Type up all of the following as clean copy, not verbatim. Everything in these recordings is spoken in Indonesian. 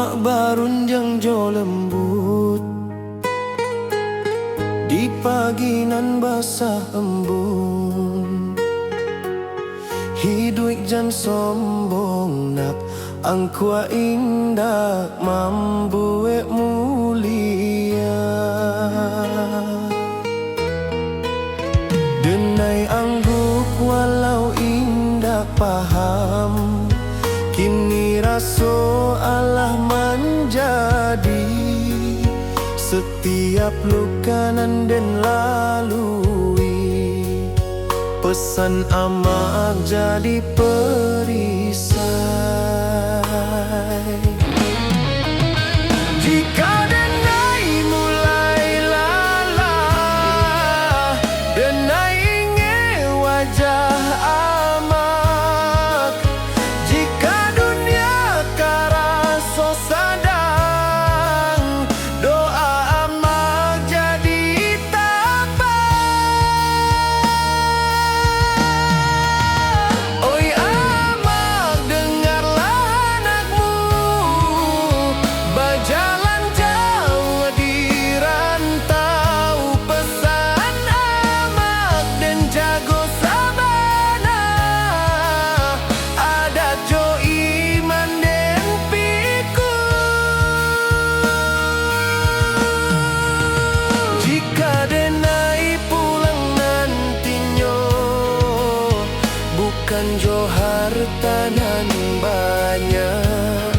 Amak barun yang jo lembut di pagi nan basah embun. Hidup jan sombong nak angkua indah mambuek mulia. Denai angguk walau indah paham, kini raso Allah menjadi setiap luka nan den lalui. Pesan amak jadi perisai. Jika denai mulai lalah, denai ingin wajah amak. Jika dunia karaso sadang, doa amak jadi tabah. Oi amak, dengarlah anakmu berjalan jauh di rantau. Pesan amak dan jago sabana, ada jo iman den piku. Jika denai pulang nantinya, bukan jo harta nan banyak.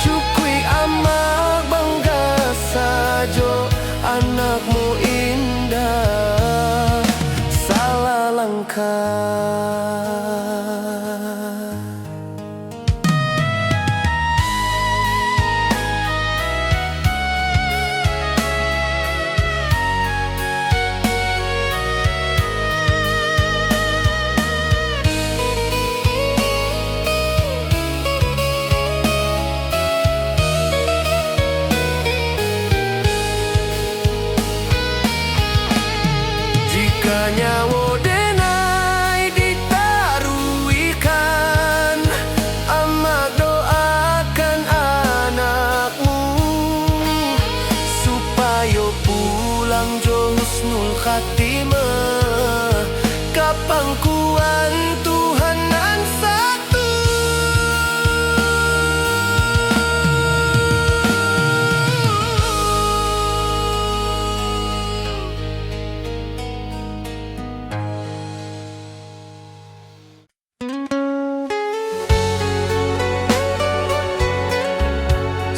Cukui amak bangga sajo, anakmu indah salah langkah. Jika nyawa denai ditaruikan, amak doakan anakmu supaya pulang jo husnul khatimah. Kapangkuan Tuhan nan satu.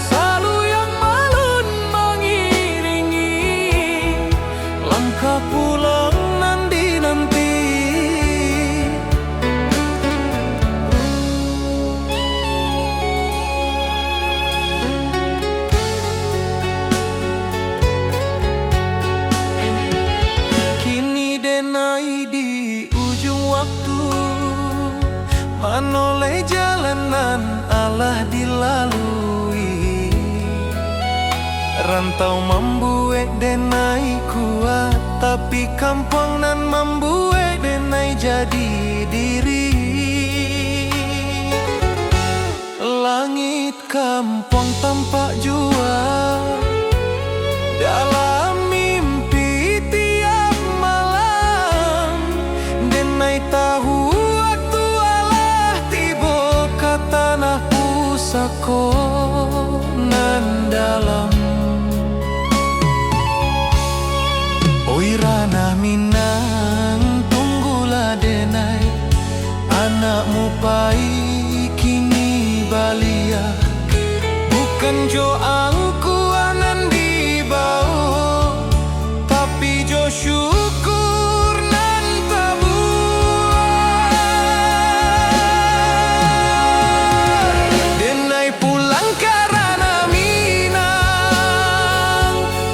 Salu yang malun mengiringi langkah pulang nanti. Kini denai di ujung waktu, manoleh jalanan Allah dilalui. Rantau membuat denai kuat, tapi kampung nan membuat denai jadi diri. Langit kampung tampak jua dalam mimpi tiap malam. Denai tahu waktu Allah tiba ke tanah pusako nan dalam. Oi ranah Minang, tunggulah denai, anakmu pai kini balia. Bukan jo angkuanan di bawah, tapi jo syukur nan tabuah. Denai pulang ke ranah Minang,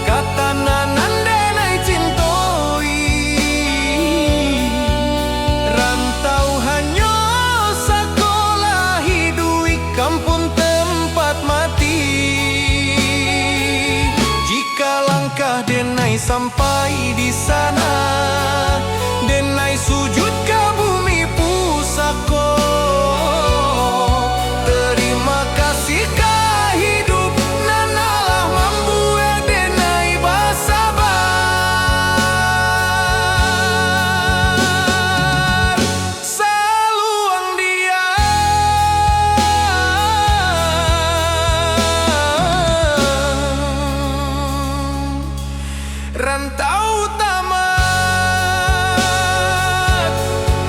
kata nanan denai cintoi. Rantau hanya sekolah hidup kampung tempat mati. Jika langkah denai sampai di sana, denai sujud ke bumi pusako. Terima kasih kahit tamat,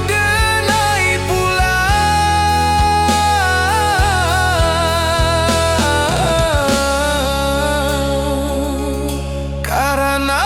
denai pulang karena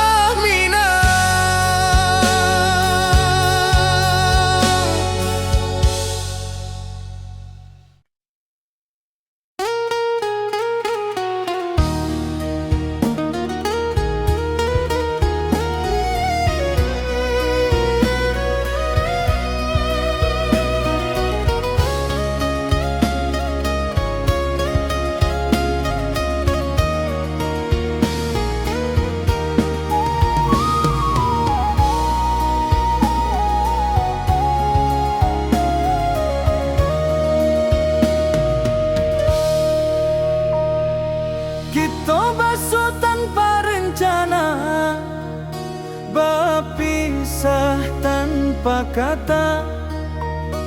kita basuh tanpa rencana, berpisah tanpa kata.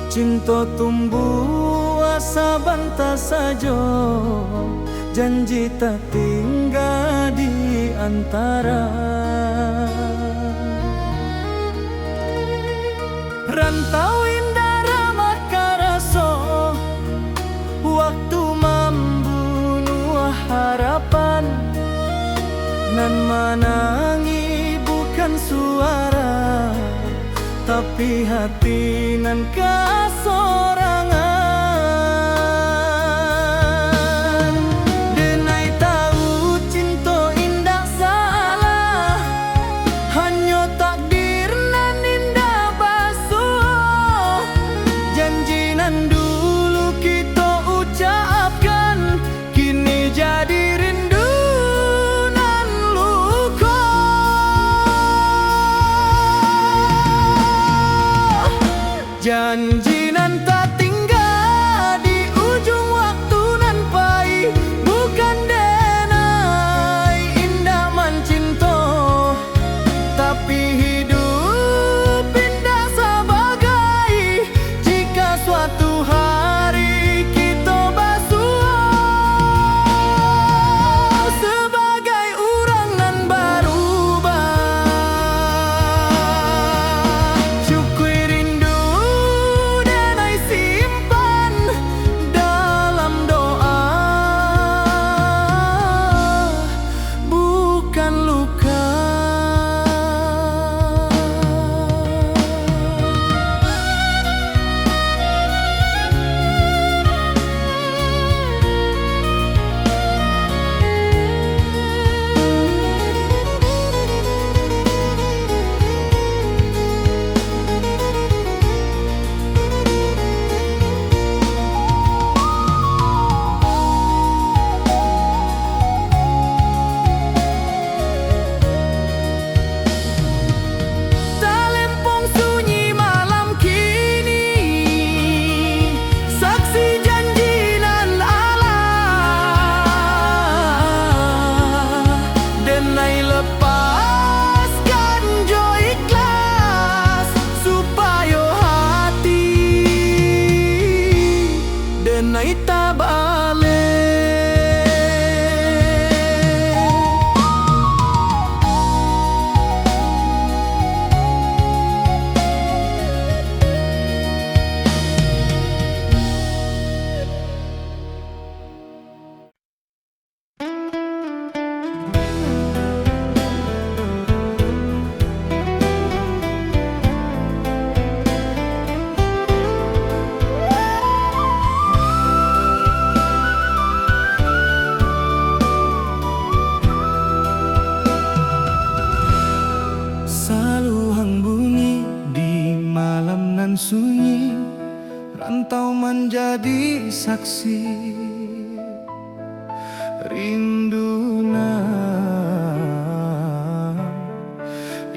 Cinta tumbuh asa bantah saja, janji tak tinggal di antara. Rantau indah ramah karaso, waktu membunuh harapan. Nan menangi bukan suara, tapi hati nan kasorangan. Denai tahu cinta indah salah, hanya takdir nan indah basuh. Janji nan dulu kita ucapkan, kini jadi rindu nan luka. Janji nan tak tinggal di ujung waktu nan pahit, bukan denai indah mencinta, tapi hidup indah sebagai jika suatu hari kita basuh sebagai orang nan berubah. Syukur rindu denai simpan dalam doa, bukan luka. Talempong sunyi malam kini, saksi janji nan Allah. Denai lepaskan jo ikhlas, supaya hati denai tak balik. Saluang bunyi di malam nan sunyi, rantau menjadi saksi rinduna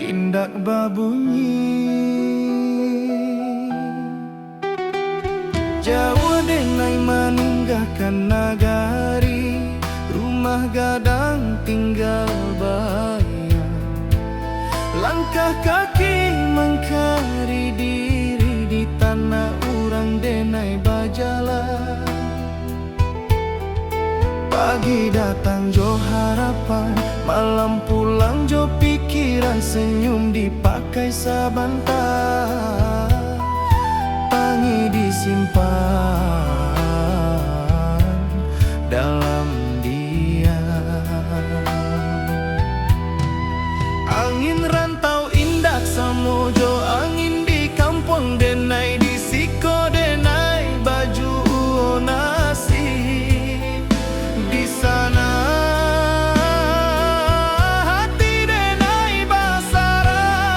indak babunyi. Jawa denai meninggalkan nagari, rumah gadang tinggal bayang. Langkah kaki mengkari diri di tanah orang denai bajalan. Pagi datang jo harapan, malam pulang jo pikir kehadiran senyum dipakai sabantah, pangi disimpan dalam diam. Angin rantau indak samojo, angin di kampung denai di siko denai baju nasi di sana. Hati denai basarang,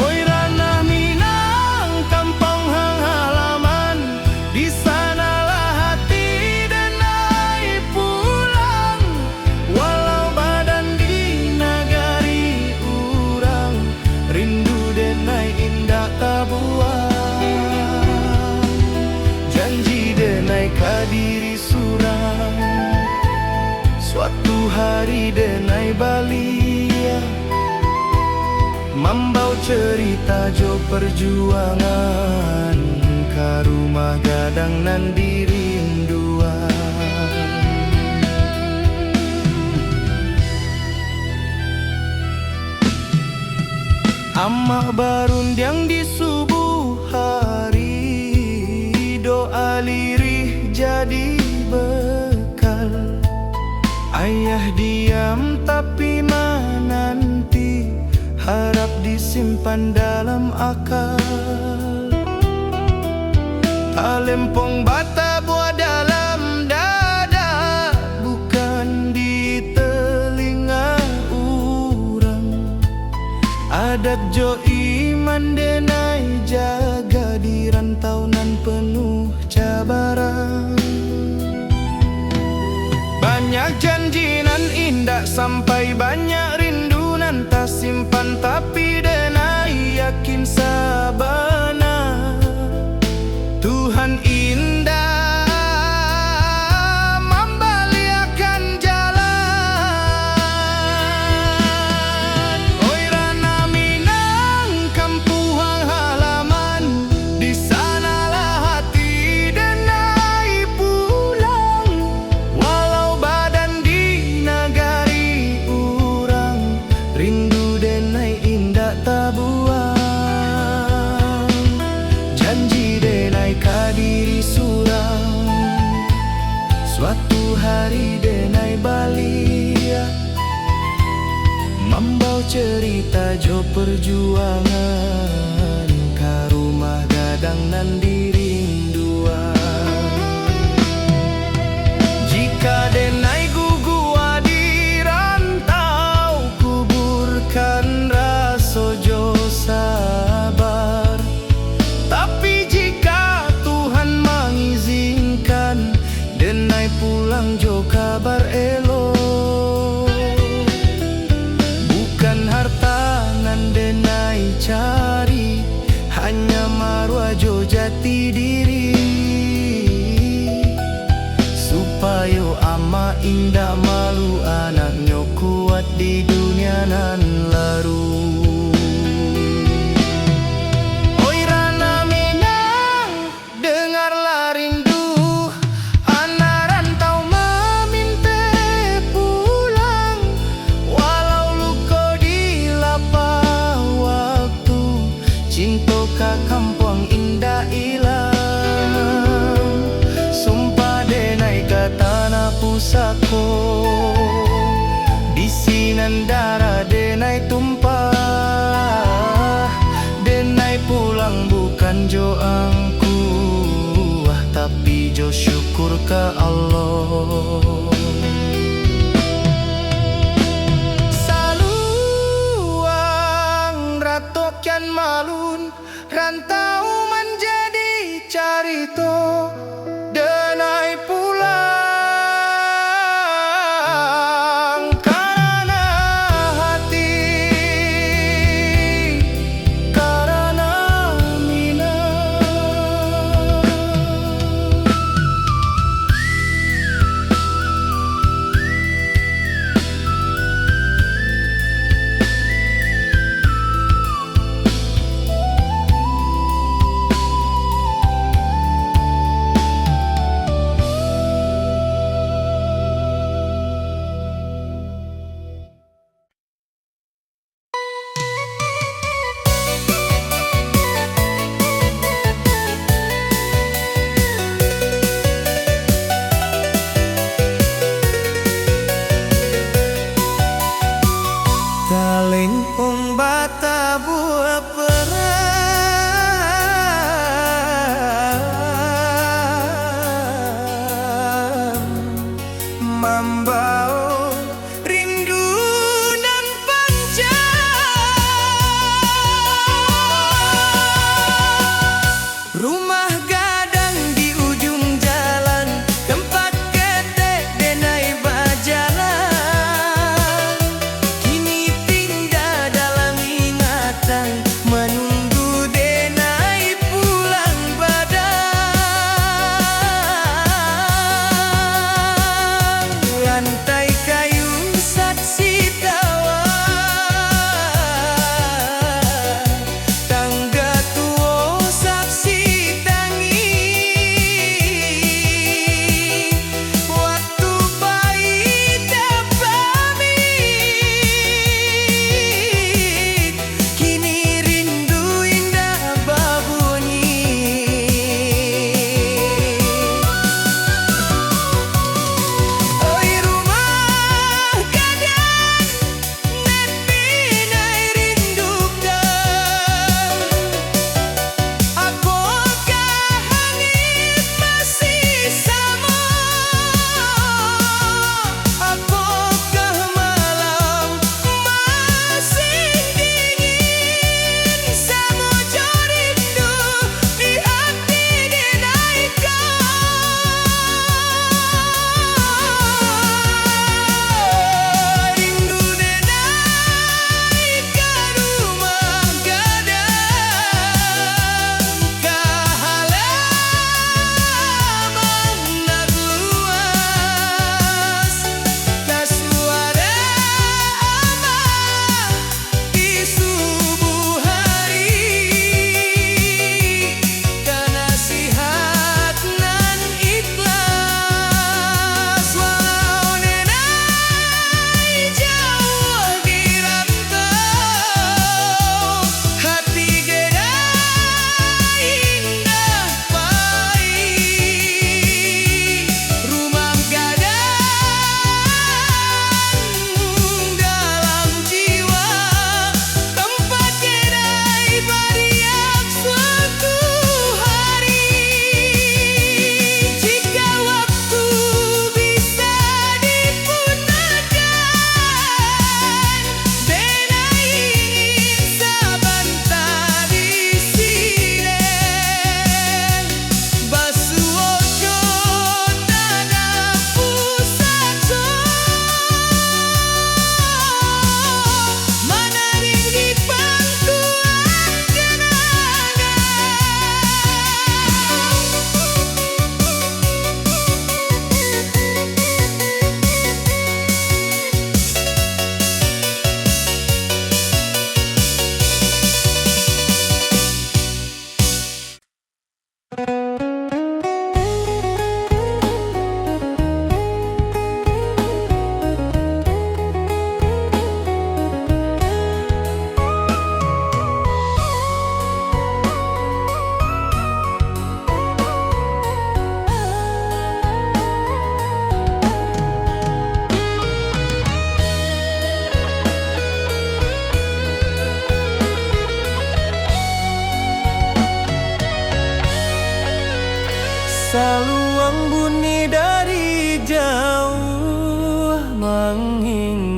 oi ranah Minang kampung hang halaman, di sanalah hati denai pulang. Walau badan di nagari urang, rindu denai indah tabuang. Janji denai kadiri surang, suatu hari denai balia, membau cerita jo perjuangan, ka rumah gadang nan dirinduan. Amak barundiang di subuh hari, doa lirih jadi bekal. Ayah diam tapi menanti, harap disimpan dalam akal. Talempong bata buat dalam dada, bukan di telinga urang. Adat jo iman denai jaga di rantau nan penuh cabaran. Banyak janji nan indah sampai banyak rindu nan tak simpan, tapi denai yakin sabana Tuhan indah membaliakan jalan. Oi ranah Minang kampung halaman, di sanalah hati denai pulang. Walau badan di nagari urang, rindu denai indah tabuang. Janji denai kadiri surang, suatu hari denai balia, membau cerita jo perjuangan, ka rumah gadang nan dirinduan. Jika denai gugua di rantau, kuburkan raso jo sabar. Tapi jika Tuhan mengizinkan, denai pulang jo kabar elok. Bukan harta nan denai cari, hanya marwah jo jati diri. Supaya ama indah malu anaknya kuat di dunia nan laru. Oi ranah Minang, dengarlah rindu, anak rantau meminta pulang. Walau luka di lapah waktu, cinta ka kampung indah ilang. Sumpah denai ka tanah pusako, di sinan darah denai tumpah. Denai pulang bukan jo angku, tapi jo syukur ke Allah. Saluang ratokian malun, rantau menjadi carito, denai pulang karena hati, karena Minang.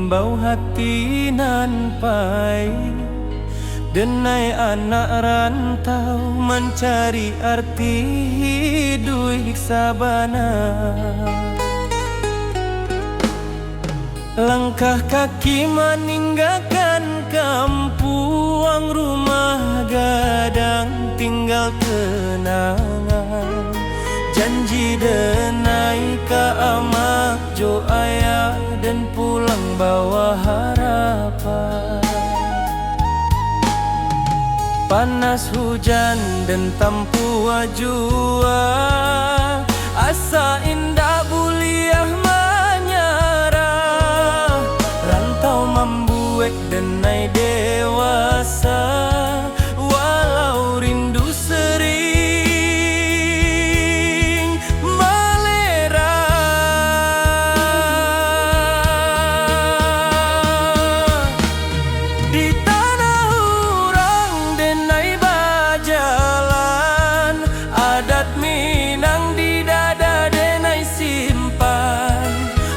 bau hati nan pai. Denai anak rantau mencari arti hidup sabana. Langkah kaki meninggalkan kampung, rumah gadang tinggal kenangan. Janji denai ka amak jo ayah dan pulang bawa harapan. Panas hujan dan tampu jua, asa indah buliah menyerah. Rantau membuat denai dewasa, walau rindu sering melera. Di tanah urang denai bajalan, adat Minang di dada denai simpan.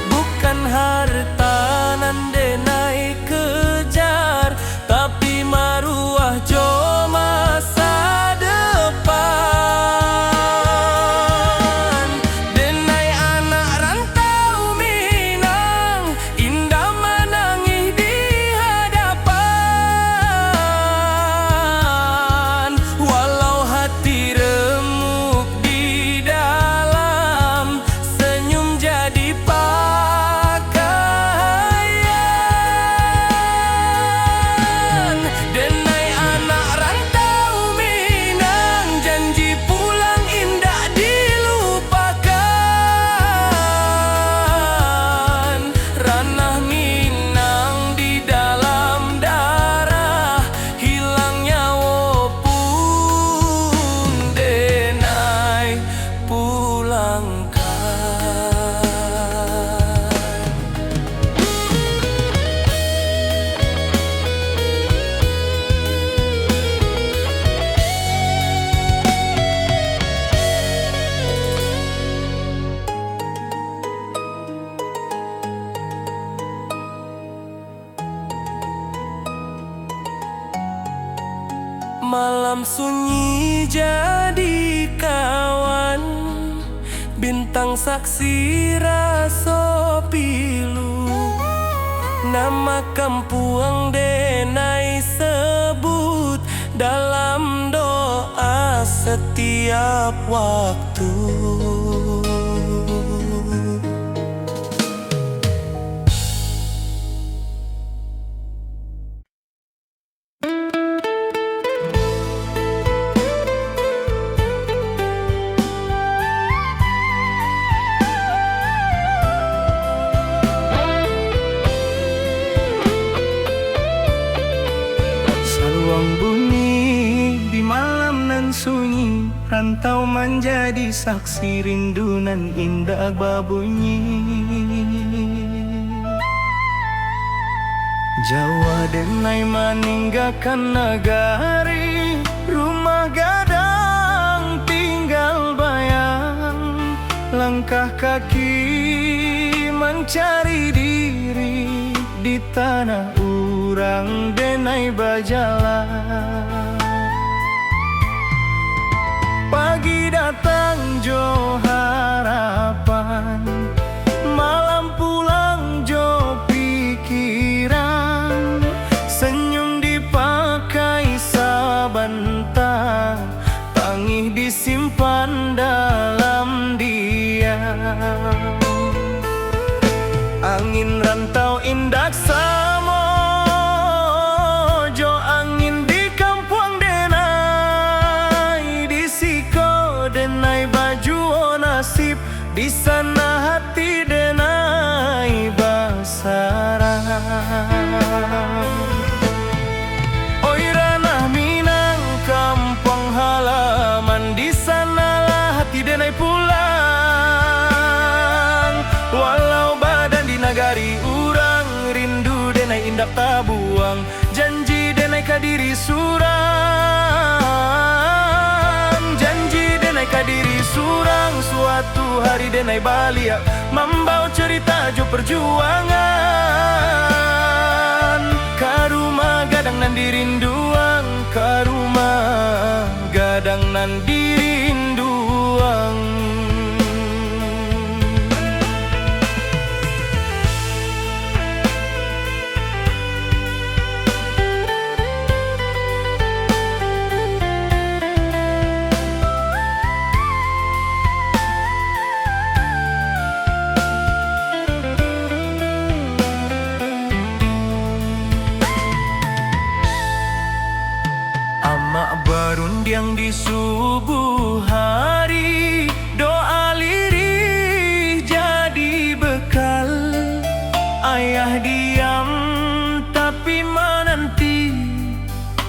Bukan harta nan denai kejar, tapi maruah jo masa depan. Denai anak rantau Minang, indah menangis di hadapan. Walau hati remuk di dalam, senyum jadi pakaian. Denai anak rantau Minang, janji pulang indah dilupakan. Ranah Minang di dalam darah, hilangnya walaupun denai pulangkan. Malam sunyi jadi kawan, bintang saksi raso pilu. Nama kampung denai sebut dalam doa setiap waktu. Saluang bunyi di malam nan sunyi, rantau menjadi saksi rindu nan indah babunyi. Jawa denai meninggalkan negari, rumah gadang tinggal bayang. Langkah kaki mencari diri di tanah urang denai bajalan. Pagi datang jo harapan, malam pulang jo pikiran. Senyum dipakai sabanta, tangih disimpan dalam diam. Angin rantau indak samo, jo angin di kampung denai. Di siko denai baju nasib, di sana hati denai basarang. Oi ranah Minang kampung halaman, di sanalah hati denai pulang. Walau badan di nagari urang, rindu denai indak tabuang. Janji denai kadiri surang, janji denai kadiri surang. Suatu hari denai balia membawa cerita jo perjuangan. Karuma gadang nan dirinduang, karuma gadang nan dirinduang. Amak berundiang di subuh hari, doa lirih jadi bekal. Ayah diam tapi menanti,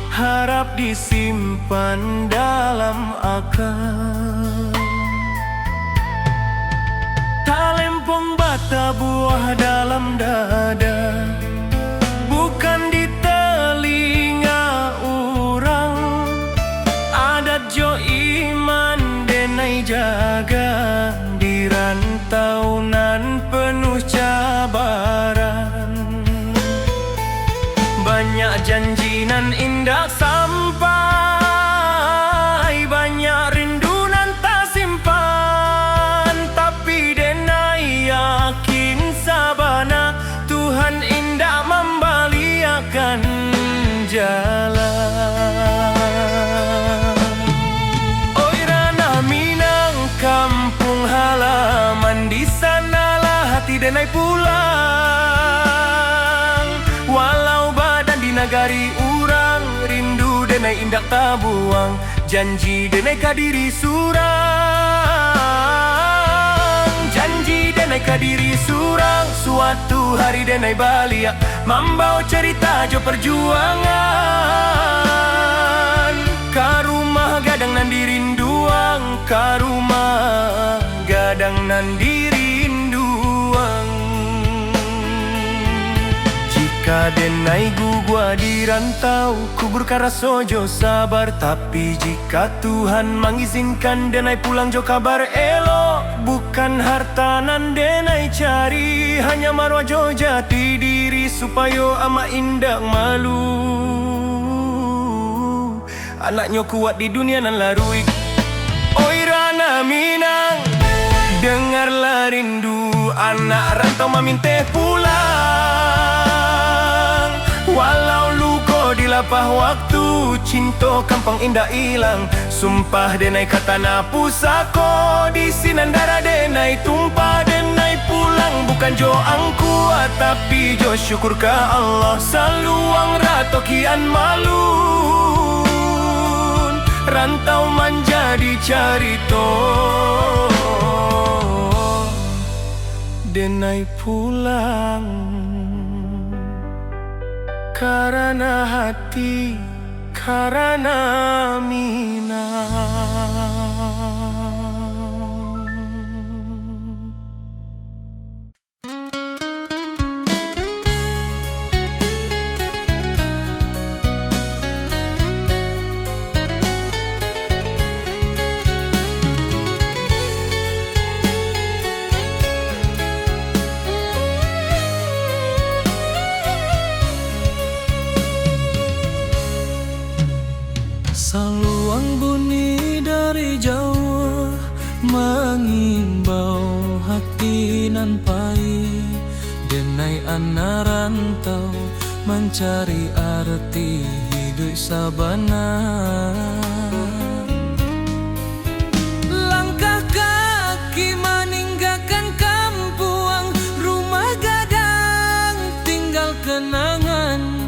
harap disimpan dalam akal. Talempong bata buah dalam dada, bukan di telinga orang. Adat jo iman denai jaga, di rantau nan penuh cabaran. Banyak janji nan indah sampai, banyak rindu nan tak simpan. Tapi denai yakin sabana, Tuhan indah membaliakan jalan. Oi ranah Minang, kampung halaman, di sanalah hati denai pulang. Walau badan di nagari urang, rindu denai indak tabuang. Janji denai kadiri surang, janji denai kadiri surang. Suatu hari denai balia membawa cerita jo perjuangan. Karumah gadang nan dirinduang, karumah gadang nan dirinduang. Jika denai gugua di rantau, kubur karaso jo sabar. Tapi jika Tuhan mengizinkan denai pulang jo kabar elo, bukan harta nan denai cari, hanya marwah jo jati diri, supaya ama indak malu. Anaknya kuat di dunia nan larui. Oi ranah Minang, dengarlah rindu anak rantau meminteh pulang. Walau luko di lapah waktu, cinta kampung indah hilang. Sumpah denai kata na pusako, di sinan darah denai tumpah. Denai pulang bukan jo angkuat, tapi jo syukur ka Allah. Saluang rato kian malun, rantau menjadi carito. Denai pulang karena hati, karena Minang. Saluang bunyi dari jauh, mengimbau hati nan pahit. Denai anak rantau mencari arti hidup sabana. Langkah kaki meninggalkan kampung, rumah gadang tinggal kenangan.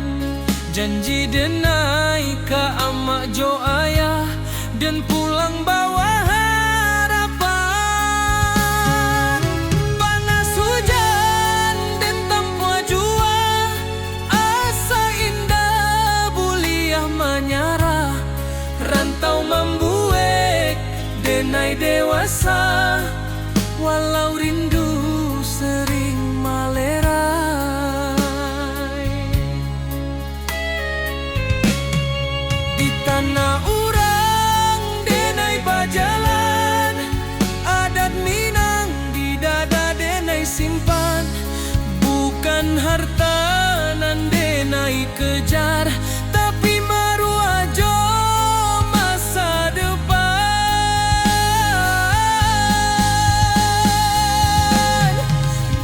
Janji denai ka amak jo ayah, dan pulang bawa harapan. Panas hujan dan tanpa jua, asa indah buliah menyarah. Rantau membuek denai dewasa, walau rindu sering malerai. Di tanah urang denai bajalan, denai kejar, tapi marua jo masa depan.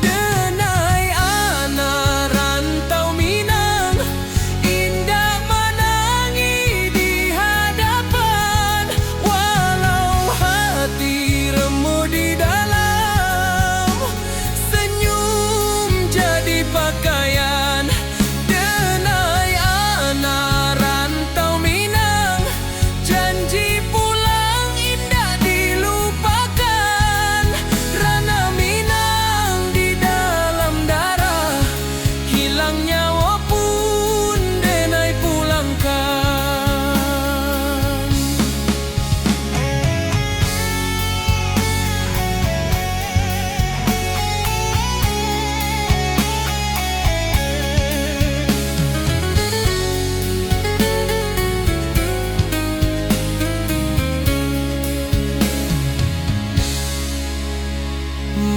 Denai anak rantau Minang, indah menangi di hadapan. Walau hati remuk di dalam, senyum jadi pakaian. Denai anak rantau Minang, janji pulang indah dilupakan. Rana Minang di dalam darah, hilang nyawa pun denai pulangkan.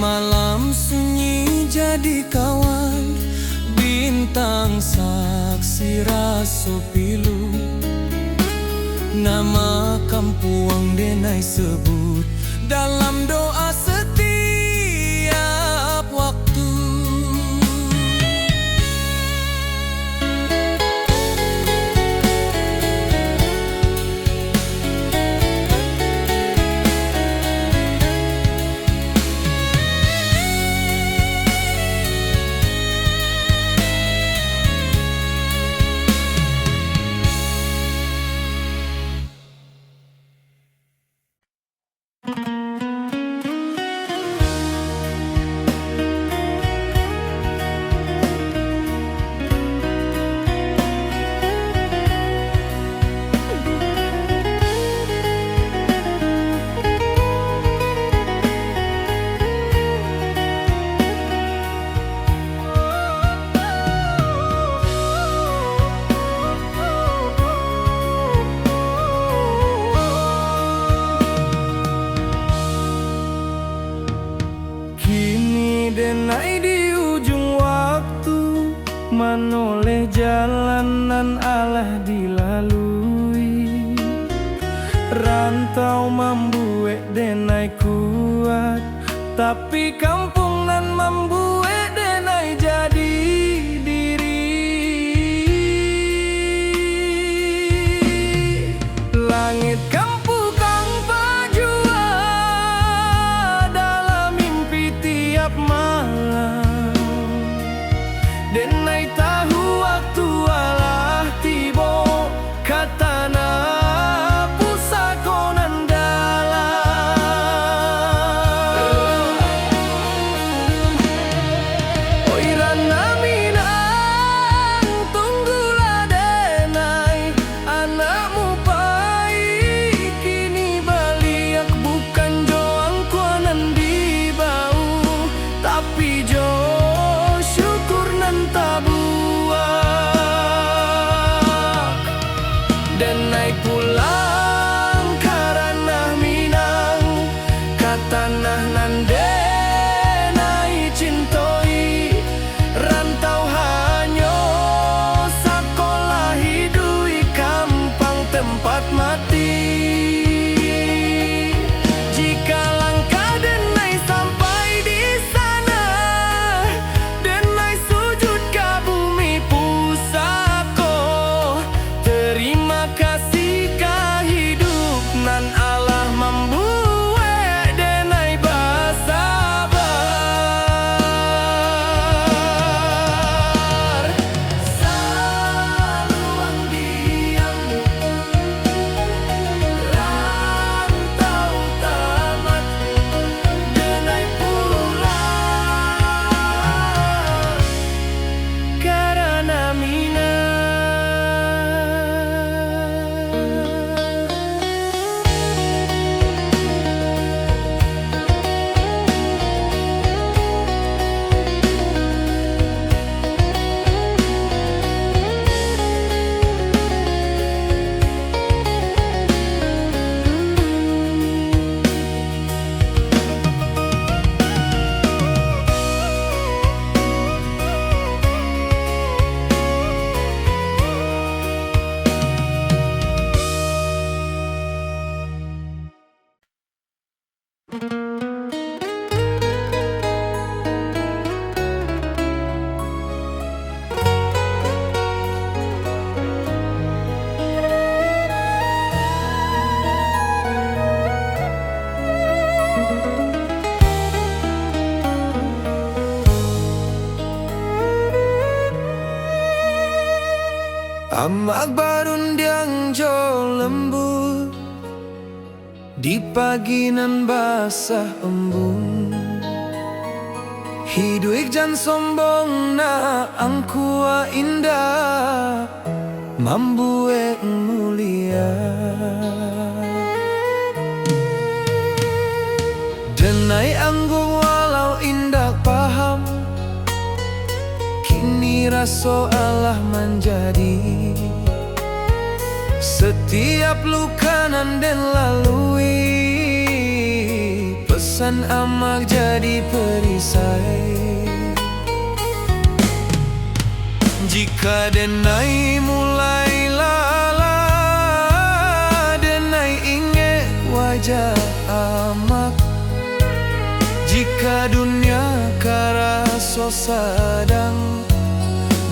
Malam sunyi jadi kawan, bintang saksi raso pilu. Nama kampuang denai sebut dalam doa setiap waktu. Kini denai di ujung waktu, menoleh jalanan alah dilalui. Rantau membuat denai kuat, tapi kampung nan membuat denai jadi diri. Langit kampu kang pajua dalam mimpi tiap malam. Denai tahu waktu alah tibo, katana pusakonan dalam. Amak barundiang jo lembut di pagi nan basah embun. Hidup jan sombong na angkua indah mambue mulia. Denai anggung walau indah paham, kini raso Allah menjadi. Setiap luka nan den lalui, pesan amak jadi perisai. Jika denai mulai lala, denai ingat wajah amak. Jika dunia karaso sadang,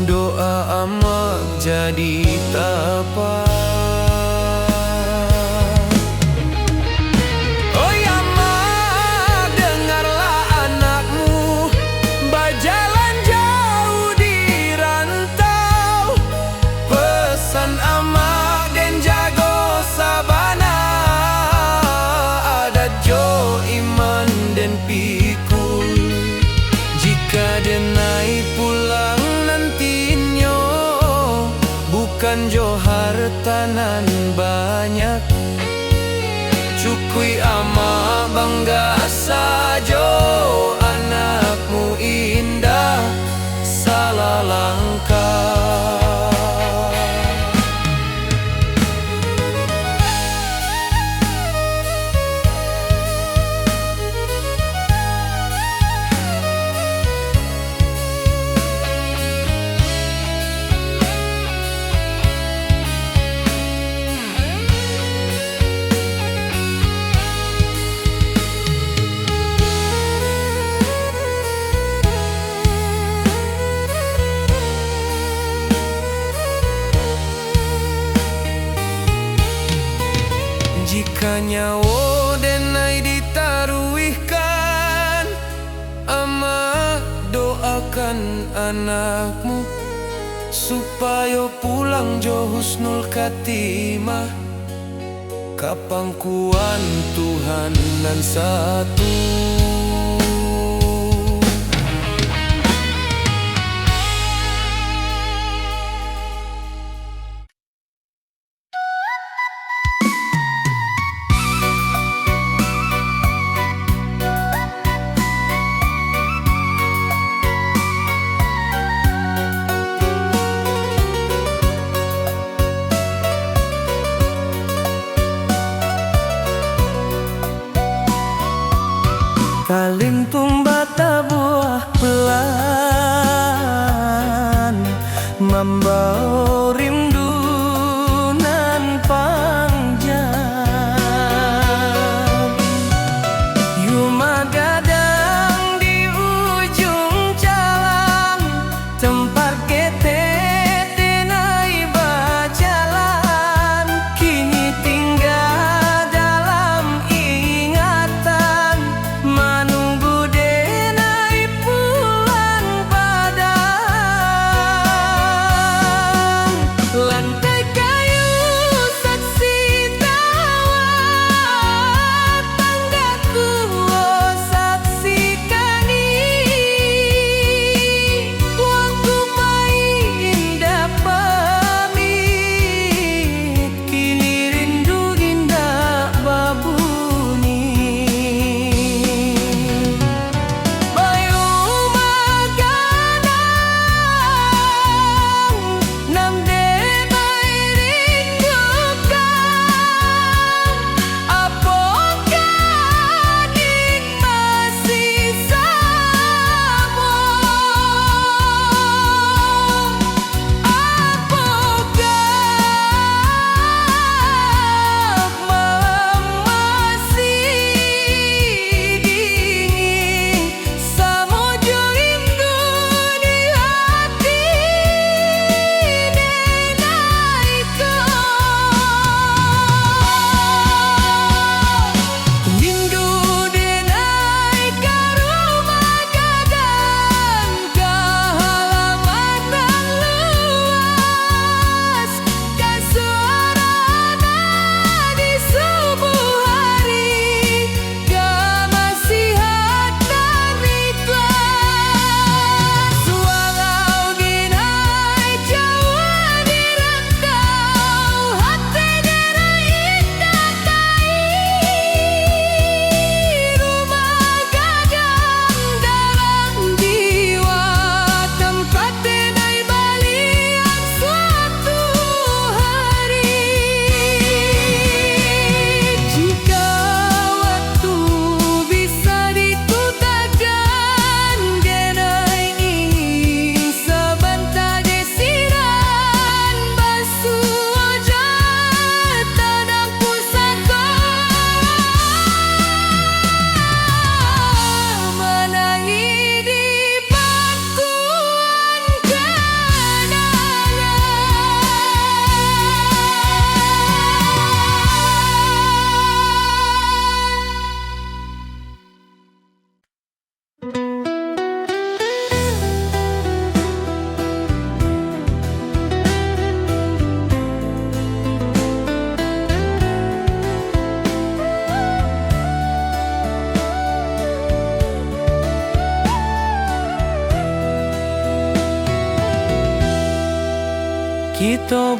doa amak jadi tapak. Bukan jo hartanan banyak, cukui ama bangga sajo. Anakmu indah salah langkah. Jika nyawa denai ditaruhkan, ama doakan anakmu supaya pulang jo husnul khatimah. Kapangkuan Tuhan nan satu.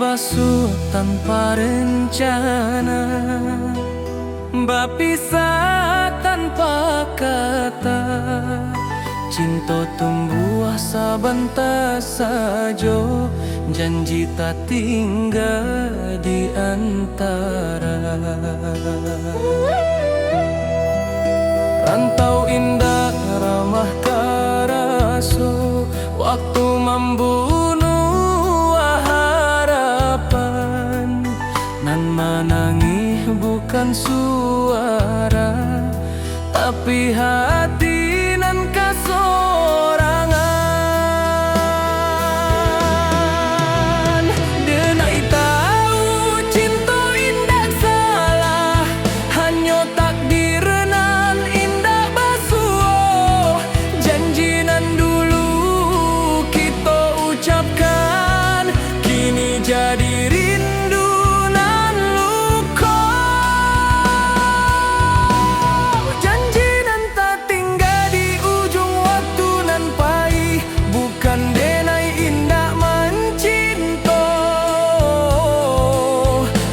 basuh tanpa rencana, berpisah tanpa kata. Cinta tumbuh sabentar saja, janji tak tinggal di antara. Rantau indah ramah karaso, waktu membunuh harapan. Nan menangis bukan suara, tapi hati nan kasorangan. Denai tahu cinta indah salah, hanya takdir nan indah basuh. Janji nan dulu kita ucapkan, kini jadi rindu nan luka. Janji nan tak tinggal di ujung waktu nan pahit, bukan denai indah mencinta,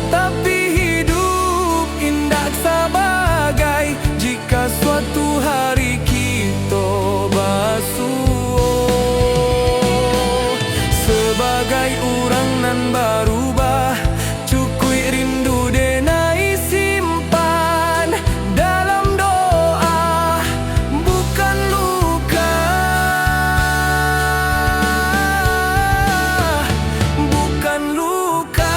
tapi hidup indah sebagai jika suatu hari kita basuh. Sebagai orang nan berubah, cukui rindu denai simpan dalam doa, bukan luka, bukan luka.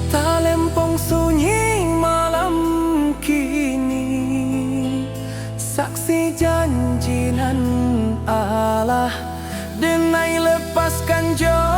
Talempong sunyi malam kini, saksi janji nan Allah, denai lepaskan jauh